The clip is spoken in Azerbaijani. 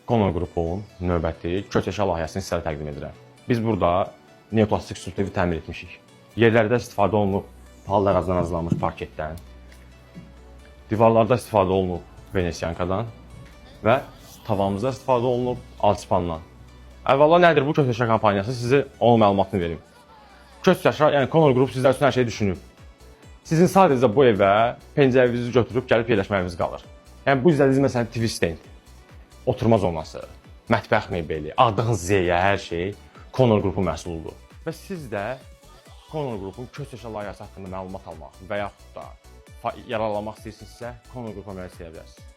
Konor qrupun növbəti köçəşə layihəsini sizə təqdim edirəm. Biz burada neoplastik sütun evi təmir etmişik. Yerlərdə istifadə olunub pal ağacından hazırlanmış parketdən, divarlarda istifadə olunub venesyankadan və tavamızda istifadə olunub alçıpandan. Əvvəla nədir bu köçəşə kampaniyası? Sizə onun məlumatını verim. Köçəşə, yəni Konor qrup sizlər üçün hər şeyi düşünüb. Sizin sadəcə bu evə pəncərənizi götürüb gəlib yerləşməyiniz qalır. Yəni bu izlədiyiniz məsələn TV stand, oturma zonası, mətbəx mebeli, adınız zeyə hər şey Konor qrupun məhsuludur. Və siz də Konor qrupun köçəşə layihəsi haqqında məlumat almaq və yaxud da yararlanmaq istəyirsinizsə, Konor qrupa müraciət edə bilərsiniz.